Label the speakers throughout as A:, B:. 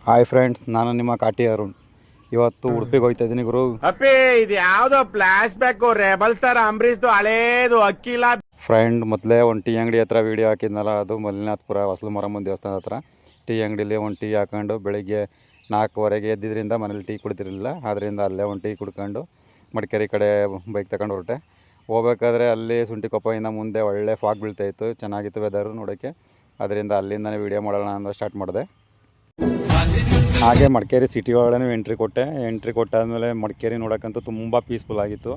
A: Hi friends, ನಾನು ನಿಮ್ಮ ಕಾಟಿ ಅರುಣ್. ಇವತ್ತು ಉಡುಪಿಗೆ ಹೋಗ್ತಾ ಇದ್ದೀನಿ ಗುರು.
B: ಅಪ್ಪಿ ಇದು ಯಾವ್ದೋ ಫ್ಲಾಶ್ ಬ್ಯಾಕ್ ರೆಬಲ್ ಸ್ಟಾರ್ ಅಂಬರೀಶ್ದು ಹಳೇದು ಅಕ್ಕಿಲ
A: ಫ್ರೆಂಡ್ ಮೊದಲೇ ಒಂದು ಟೀ ಅಂಗಡಿ ಹತ್ರ ವೀಡಿಯೋ ಹಾಕಿದ್ನಲ್ಲ, ಅದು ಮಲ್ಲಿನಾಥ್ಪುರ ಹೊಸಲು ಮಾರಮ್ಮನ ದೇವಸ್ಥಾನ ಹತ್ರ. ಟೀ ಅಂಗಡಿಲಿ ಒಂದು ಟೀ ಹಾಕೊಂಡು ಬೆಳಿಗ್ಗೆ 4:15 ಎದ್ದಿದ್ದರಿಂದ ಮನೇಲಿ ಟೀ ಕುಡ್ತಿರಲಿಲ್ಲ. ಆದ್ದರಿಂದ ಅಲ್ಲೇ ಒಂದು ಟೀ ಕುಡ್ಕೊಂಡು ಮಡಿಕೇರಿ ಕಡೆ ಬೈಕ್ ತಗೊಂಡು ಹೊರಟೆ. ಹೋಗ್ಬೇಕಾದ್ರೆ ಅಲ್ಲಿ ಸುಂಟಿಕೊಪ್ಪದಿಂದ ಮುಂದೆ ಒಳ್ಳೆ ಫಾಗ್ ಬೀಳ್ತಾಯಿತ್ತು, ಚೆನ್ನಾಗಿತ್ತು ವೆದರು ನೋಡೋಕ್ಕೆ. ಅದರಿಂದ ಅಲ್ಲಿಂದನೇ ವೀಡಿಯೋ ಮಾಡೋಣ ಅಂತ ಸ್ಟಾರ್ಟ್ ಮಾಡಿದೆ. ಹಾಗೆ ಮಡಿಕೇರಿ ಸಿಟಿ ಒಳಗಡೆ ಎಂಟ್ರಿ ಕೊಟ್ಟಾದಮೇಲೆ ಮಡಿಕೇರಿ ನೋಡೋಕ್ಕಂತೂ ತುಂಬ ಪೀಸ್ಫುಲ್ ಆಗಿತ್ತು.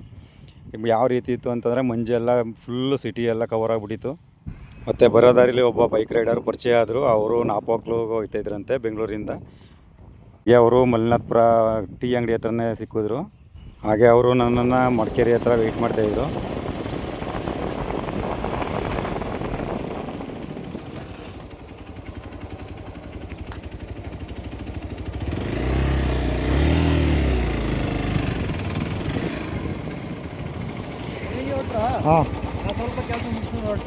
A: ಯಾವ ರೀತಿ ಇತ್ತು ಅಂತಂದರೆ ಮಂಜೆಲ್ಲ ಫುಲ್ಲು ಸಿಟಿ ಎಲ್ಲ ಕವರ್ ಆಗಿಬಿಟ್ಟಿತ್ತು. ಮತ್ತು ಬರೋ ದಾರಿಲಿ ಒಬ್ಬ ಬೈಕ್ ರೈಡರ್ ಪರಿಚಯ ಆದರು. ಅವರು ನಾಪೋಕ್ಲಿಗೆ ಹೋಗ್ತಾಯಿದ್ರಂತೆ ಬೆಂಗಳೂರಿಂದ. ಅವರು ಮಲ್ಲಿನಾಥ್ಪುರ ಟೀ ಅಂಗಡಿ ಹತ್ರನೇ ಸಿಕ್ಕಿದ್ರು. ಹಾಗೆ ಅವರು ನನ್ನನ್ನು ಮಡಿಕೇರಿ ಹತ್ರ ವೆಯ್ಟ್ ಮಾಡ್ತಾಯಿದ್ರು. ಹಾಂ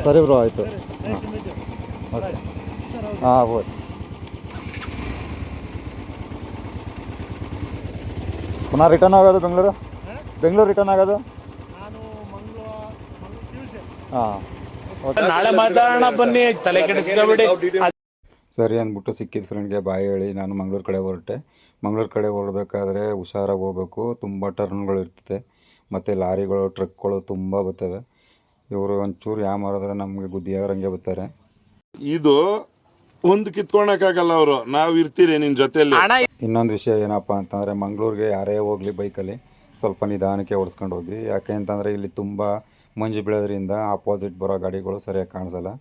A: ಸರಿ ಬ್ರೋ, ಆಯಿತು. ಓಕೆ, ಹಾಂ ಹೋಗಿ ಪುನಃ ರಿಟರ್ನ್ ಆಗೋದು ಬೆಂಗಳೂರು ರಿಟರ್ನ್ ಆಗೋದು. ಹಾಂ
B: ನಾಳೆ ಮಾತಾಡೋಣ ಬನ್ನಿ, ತಲೆ ಕೆಡಿಸ್ಕೊಬೇಡಿ.
A: ಸರಿ ಅಂದ್ಬಿಟ್ಟು ಸಿಕ್ಕಿದ ಫ್ರೆಂಡ್ಗೆ ಬಾಯ್ ಹೇಳಿ ನಾನು ಮಂಗಳೂರು ಕಡೆ ಹೊರಟೆ. ಮಂಗಳೂರು ಕಡೆ ಹೊರಡ್ಬೇಕಾದ್ರೆ ಹುಷಾರಾಗಿ ಹೋಗಬೇಕು. ತುಂಬ ಟರ್ನ್ಗಳು ಇರ್ತದೆ ಮತ್ತು ಲಾರಿಗಳು ಟ್ರಕ್ಗಳು ತುಂಬ ಬರ್ತವೆ. ಇವರು ಒಂಚೂರು ಯಾಮಾರಿದ್ರೆ ನಮಗೆ ಗುದ್ದಿಯಾರಂಗೆ ಬರ್ತಾರೆ.
C: ಇದು ಒಂದು ಕಿತ್ಕೊಳಕ್ಕಾಗಲ್ಲ ಅವರು, ನಾವು ಇರ್ತೀರಿ ನಿನ್ನ ಜೊತೆಯಲ್ಲಿ.
A: ಇನ್ನೊಂದು ವಿಷಯ ಏನಪ್ಪ ಅಂತಂದರೆ, ಮಂಗಳೂರಿಗೆ ಯಾರೇ ಹೋಗಲಿ ಬೈಕಲ್ಲಿ ಸ್ವಲ್ಪ ನಿಧಾನಕ್ಕೆ ಓಡಿಸ್ಕೊಂಡು ಹೋಗಿ. ಯಾಕೆ ಅಂತಂದರೆ ಇಲ್ಲಿ ತುಂಬ ಮಂಜು ಬೀಳೋದ್ರಿಂದ ಆಪೋಸಿಟ್ ಬರೋ ಗಾಡಿಗಳು ಸರಿಯಾಗಿ ಕಾಣಿಸಲ್ಲ.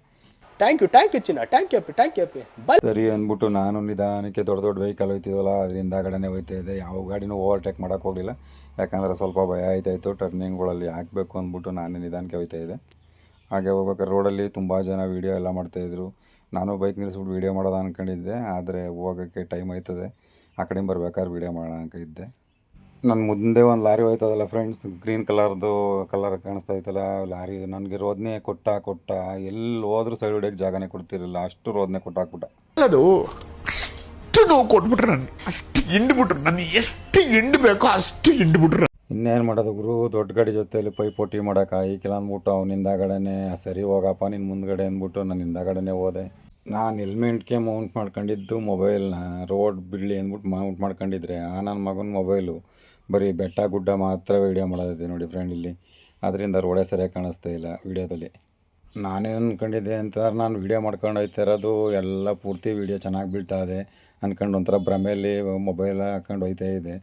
D: ಥ್ಯಾಂಕ್ ಯು ಚಿನ್ನ, ಥ್ಯಾಂಕ್ ಯು ಅಪ್ಪಿ.
A: ಸರಿ ಅಂದ್ಬಿಟ್ಟು ನಾನು ನಿಧಾನಕ್ಕೆ ದೊಡ್ಡ ವೆಹಿಕಲ್ ಹೋಯ್ತಿದ್ವಲ್ಲ, ಅದರಿಂದ ಕಡೆನೇ ಹೋಯ್ತಾ ಇದೆ. ಯಾವ ಗಾಡಿನೂ ಓವರ್ಟೇಕ್ ಮಾಡೋಕ್ಕೆ ಹೋಗಲಿಲ್ಲ. ಯಾಕಂದರೆ ಸ್ವಲ್ಪ ಭಯ ಆಯ್ತಾಯಿತ್ತು ಟರ್ನಿಂಗ್ಗಳಲ್ಲಿ ಹಾಕಬೇಕು ಅಂದ್ಬಿಟ್ಟು ನಾನೇ ನಿಧಾನಕ್ಕೆ ಹೋಯ್ತಾ ಇದೆ. ಹಾಗೆ ಹೋಗ್ಬೇಕಾದ್ರೆ ರೋಡಲ್ಲಿ ತುಂಬ ಜನ ವೀಡಿಯೋ ಎಲ್ಲ ಮಾಡ್ತಾಯಿದ್ರು. ನಾನು ಬೈಕ್ ನಿಲ್ಲಿಸ್ಬಿಟ್ಟು ವೀಡಿಯೋ ಮಾಡೋದು ಅಂದ್ಕೊಂಡಿದ್ದೆ, ಆದರೆ ಹೋಗೋಕ್ಕೆ ಟೈಮ್ ಆಯ್ತದೆ. ಆ ಕಡೆಯಿಂದ ಬರ್ಬೇಕಾದ್ರೆ ವೀಡಿಯೋ ಮಾಡೋಣ ಅಂತಿದ್ದೆ. ನನ್ನ ಮುಂದೆ ಒಂದು ಲಾರಿ ಹೋಯ್ತದಲ್ಲ ಫ್ರೆಂಡ್ಸ್, ಗ್ರೀನ್ ಕಲರ್ ಕಾಣಿಸ್ತಾ ಇತ್ತಲ್ಲ ಲಾರಿ. ನನಗೆ ರೋದನೆ ಕೊಟ್ಟ ಎಲ್ಲಿ ಹೋದ್ರೂ ಸೈಡ್ ಹೊಡಿಯೋಕ್ಕೆ ಜಾಗನೇ ಕೊಡ್ತಿರಲಿಲ್ಲ, ಅಷ್ಟು ರೋದನೆ ಕೊಟ್ಟಾಕ್ಬಿಟ್ಟ.
E: ಅದು ಅಷ್ಟು ನೋವು ಕೊಟ್ಬಿಟ್ರೆ, ನನಗೆ ಅಷ್ಟು ಹಿಂಡ್ಬಿಟ್ರು, ನನಗೆ ಎಷ್ಟು ಹಿಂಡಬೇಕೋ ಅಷ್ಟು ಹಿಂಡ್ಬಿಟ್ರು.
A: ಇನ್ನೇನು ಮಾಡೋದು ಗುರು, ದೊಡ್ಡ ಗಾಡಿ ಜೊತೆಯಲ್ಲಿ ಪೈಪೋಟಿ ಮಾಡೋಕ್ಕಾಗಿಲ್ಲ ಅಂದ್ಬಿಟ್ಟು ಅವ್ನ ಹಿಂದಗಡೆನೇ ಸರಿ ಹೋಗಪ್ಪ ನಿನ್ನ ಮುಂದ್ಗಡೆ ಅಂದ್ಬಿಟ್ಟು ನಾನು ಹಿಂದಗಡೆನೇ ಹೋದೆ. ನಾನು ಹೆಲ್ಮೆಟ್ಗೆ ಮೌಂಟ್ ಮಾಡ್ಕೊಂಡಿದ್ದು ಮೊಬೈಲ್ನ ರೋಡ್ ಬಿಡಲಿ ಅಂದ್ಬಿಟ್ಟು ಮೌಂಟ್ ಮಾಡ್ಕೊಂಡಿದ್ರೆ, ನನ್ನ ಮಗನ ಮೊಬೈಲು ಬರೀ ಬೆಟ್ಟ ಗುಡ್ಡ ಮಾತ್ರ ವೀಡಿಯೋ ಮಾಡೋದಿದೆ ನೋಡಿ ಫ್ರೆಂಡ್ ಇಲ್ಲಿ. ಅದರಿಂದ ರೋಡೇ ಸರಿಯಾಗಿ ಕಾಣಿಸ್ತಾ ಇಲ್ಲ ವೀಡಿಯೋದಲ್ಲಿ. ನಾನೇನು ಅಂದ್ಕೊಂಡಿದ್ದೆ ಅಂತಂದ್ರೆ, ನಾನು ವೀಡಿಯೋ ಮಾಡ್ಕೊಂಡು ಹೋಗ್ತಾ ಇರೋದು ಎಲ್ಲ ಪೂರ್ತಿ ವೀಡಿಯೋ ಚೆನ್ನಾಗಿ ಬೀಳ್ತಾ ಇದೆ ಅಂದ್ಕೊಂಡು ಒಂಥರ ಭ್ರಮೆಯಲ್ಲಿ ಮೊಬೈಲ್ ಹಾಕೊಂಡು ಹೋಗ್ತಾ ಇದೆ.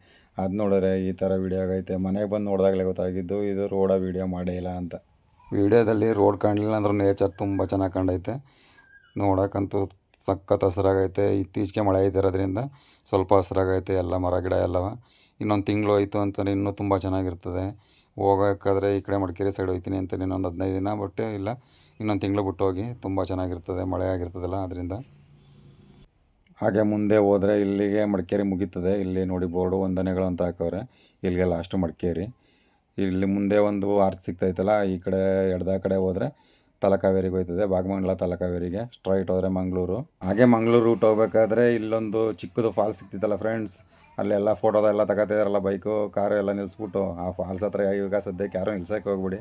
A: ಅದು ನೋಡಿದ್ರೆ ಈ ಥರ ವೀಡಿಯೋ ಆಗೈತೆ. ಮನೆಗೆ ಬಂದು ನೋಡಿದಾಗಲೇ ಗೊತ್ತಾಗಿದ್ದು ಇದು ರೋಡ ವೀಡಿಯೋ ಮಾಡೇ ಇಲ್ಲ ಅಂತ. ವೀಡಿಯೋದಲ್ಲಿ ರೋಡ್ ಕಾಣಲಿಲ್ಲ ಅಂದ್ರೂ ನೇಚರ್ ತುಂಬ ಚೆನ್ನಾಗಿ ಕಂಡೈತೆ. ನೋಡೋಕ್ಕಂತೂ ಸಖತ್ ಹಸಿರಾಗೈತೆ. ಇತ್ತೀಚೆಗೆ ಮಳೆ ಇದ್ದಿರೋದ್ರಿಂದ ಸ್ವಲ್ಪ ಹಸಿರಾಗೈತೆ ಎಲ್ಲ ಮರ ಗಿಡ ಎಲ್ಲವ. ಇನ್ನೊಂದು ತಿಂಗಳು ಹೋಯ್ತು ಅಂತಂದರೆ ಇನ್ನೂ ತುಂಬ ಚೆನ್ನಾಗಿರ್ತದೆ. ಹೋಗೋಕ್ಕಾದ್ರೆ ಈ ಕಡೆ ಮಡಿಕೇರಿ ಸೈಡ್ ಹೋಗ್ತೀನಿ ಅಂತ ಇನ್ನೊಂದು 15 ದಿನ ಬಿಟ್ಟು, ಇಲ್ಲ ಇನ್ನೊಂದು ತಿಂಗಳು ಬಿಟ್ಟು ಹೋಗಿ, ತುಂಬ ಚೆನ್ನಾಗಿರ್ತದೆ, ಮಳೆ ಆಗಿರ್ತದಲ್ಲ ಅದರಿಂದ. ಹಾಗೆ ಮುಂದೆ ಹೋದರೆ ಇಲ್ಲಿಗೆ ಮಡಿಕೇರಿ ಮುಗೀತದೆ. ಇಲ್ಲಿ ನೋಡಿ ಬೋರ್ಡು ವಂದನೆಗಳು ಅಂತ ಹಾಕವ್ರೆ. ಇಲ್ಲಿಗೆ ಲಾಸ್ಟು ಮಡಿಕೇರಿ. ಇಲ್ಲಿ ಮುಂದೆ ಒಂದು ಆರ್ಚ್ ಸಿಗ್ತೈತಲ್ಲ, ಈ ಕಡೆ ಎಡದ ಕಡೆ ಹೋದರೆ ತಲಕಾವೇರಿಗೆ ಹೋಯ್ತದೆ, ಭಾಗಮಂಡಲ ತಲಕಾವೇರಿಗೆ. ಸ್ಟ್ರೈಟ್ ಹೋದರೆ ಮಂಗಳೂರು. ಹಾಗೆ ಮಂಗಳೂರು ರೂಟ್ ಹೋಗ್ಬೇಕಾದ್ರೆ ಇಲ್ಲೊಂದು ಚಿಕ್ಕದು ಫಾಲ್ಸ್ ಸಿಗ್ತಿತ್ತಲ್ಲ ಫ್ರೆಂಡ್ಸ್, ಅಲ್ಲೆಲ್ಲ ಫೋಟೋದೆಲ್ಲ ತಗೋತಿದಾರಲ್ಲ, ಬೈಕು ಕಾರು ಎಲ್ಲ ನಿಲ್ಲಿಸ್ಬಿಟ್ಟು. ಆ ಫಾಲ್ಸ್ ಹತ್ರ ಈಗ ಸದ್ಯಕ್ಕೆ ಯಾರೂ ನಿಲ್ಸೋಕ್ಕೆ ಹೋಗ್ಬಿಡಿ,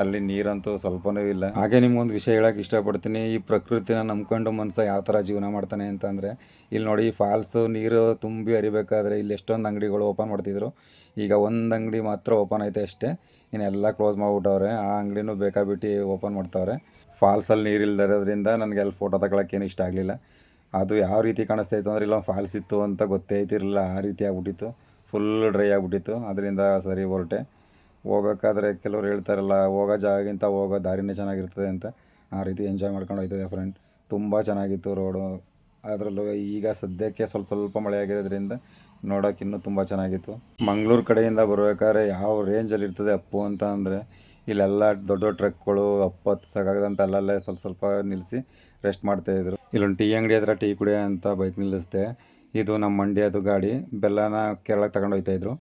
A: ಅಲ್ಲಿ ನೀರಂತೂ ಸ್ವಲ್ಪನೂ ಇಲ್ಲ. ಹಾಗೆ ನಿಮ್ಗೊಂದು ವಿಷಯ ಹೇಳೋಕ್ಕೆ ಇಷ್ಟಪಡ್ತೀನಿ. ಈ ಪ್ರಕೃತಿನ ನಂಬ್ಕೊಂಡು ಮನುಷ್ಯ ಯಾವ ಥರ ಜೀವನ ಮಾಡ್ತಾನೆ ಅಂತಂದರೆ, ಇಲ್ಲಿ ನೋಡಿ ಈ ಫಾಲ್ಸು ನೀರು ತುಂಬಿ ಹರಿಬೇಕಾದ್ರೆ ಇಲ್ಲಿ ಎಷ್ಟೊಂದು ಅಂಗಡಿಗಳು ಓಪನ್ ಮಾಡ್ತಿದ್ರು. ಈಗ ಒಂದು ಅಂಗಡಿ ಮಾತ್ರ ಓಪನ್ ಐತೆ ಅಷ್ಟೇ, ಇನ್ನೆಲ್ಲ ಕ್ಲೋಸ್ ಮಾಡಿಬಿಟ್ಟವ್ರೆ. ಆ ಅಂಗಡಿನೂ ಬೇಕಾಬಿಟ್ಟು ಓಪನ್ ಮಾಡ್ತಾವ್ರೆ. ಫಾಲ್ಸಲ್ಲಿ ನೀರು ಇಲ್ದಿರೋದ್ರಿಂದ ನನಗೆ ಅಲ್ಲಿ ಫೋಟೋ ತಗೊಳಕ್ಕೇನು ಇಷ್ಟ ಆಗಲಿಲ್ಲ. ಅದು ಯಾವ ರೀತಿ ಕಾಣಿಸ್ತಾಯಿತ್ತು ಅಂದರೆ, ಇಲ್ಲೊಂದು ಫಾಲ್ಸ್ ಇತ್ತು ಅಂತ ಗೊತ್ತೇ ಐತಿರಲಿಲ್ಲ, ಆ ರೀತಿ ಆಗ್ಬಿಟ್ಟಿತ್ತು. ಫುಲ್ ಡ್ರೈ ಆಗಿಬಿಟ್ಟಿತ್ತು. ಅದರಿಂದ ಸರಿ ಹೊರಟೆ. ಹೋಗೋಕ್ಕಾದ್ರೆ ಕೆಲವ್ರು ಹೇಳ್ತಾರಲ್ಲ, ಹೋಗೋ ಜಾಗಕ್ಕಿಂತ ಹೋಗೋ ದಾರಿನೇ ಚೆನ್ನಾಗಿರ್ತದೆ ಅಂತ. ಆ ರೀತಿ ಎಂಜಾಯ್ ಮಾಡ್ಕೊಂಡು ಹೋಯ್ತದೆ ಫ್ರೆಂಡ್. ತುಂಬ ಚೆನ್ನಾಗಿತ್ತು ರೋಡು. ಅದರಲ್ಲೂ ಈಗ ಸದ್ಯಕ್ಕೆ ಸ್ವಲ್ಪ ಮಳೆ ಆಗಿರೋದ್ರಿಂದ ನೋಡೋಕೆ ಇನ್ನೂ ತುಂಬ ಚೆನ್ನಾಗಿತ್ತು. ಮಂಗಳೂರು ಕಡೆಯಿಂದ ಬರಬೇಕಾದ್ರೆ ಯಾವ ರೇಂಜಲ್ಲಿ ಇರ್ತದೆ ಅಪ್ಪು ಅಂತ ಅಂದರೆ, ಇಲ್ಲೆಲ್ಲ ದೊಡ್ಡ ಟ್ರಕ್ಗಳು ಅಪ್ಪತ್ತು ಸಾಕಾಗದಂತ ಅಲ್ಲಲ್ಲೇ ಸ್ವಲ್ಪ ನಿಲ್ಲಿಸಿ ರೆಸ್ಟ್ ಮಾಡ್ತಾಯಿದ್ರು. ಇಲ್ಲೊಂದು ಟೀ ಅಂಗಡಿ ಹತ್ರ ಟೀ ಕುಡಿಯೋ ಅಂತ ಬೈಕ್ ನಿಲ್ಲಿಸ್ದೆ. ಇದು ನಮ್ಮ ಮಂಡ್ಯದು ಗಾಡಿ. ಬೆಲ್ಲನ ಕೇರಳಕ್ಕೆ ತಗೊಂಡು ಹೋಗ್ತಾಯಿದ್ರು.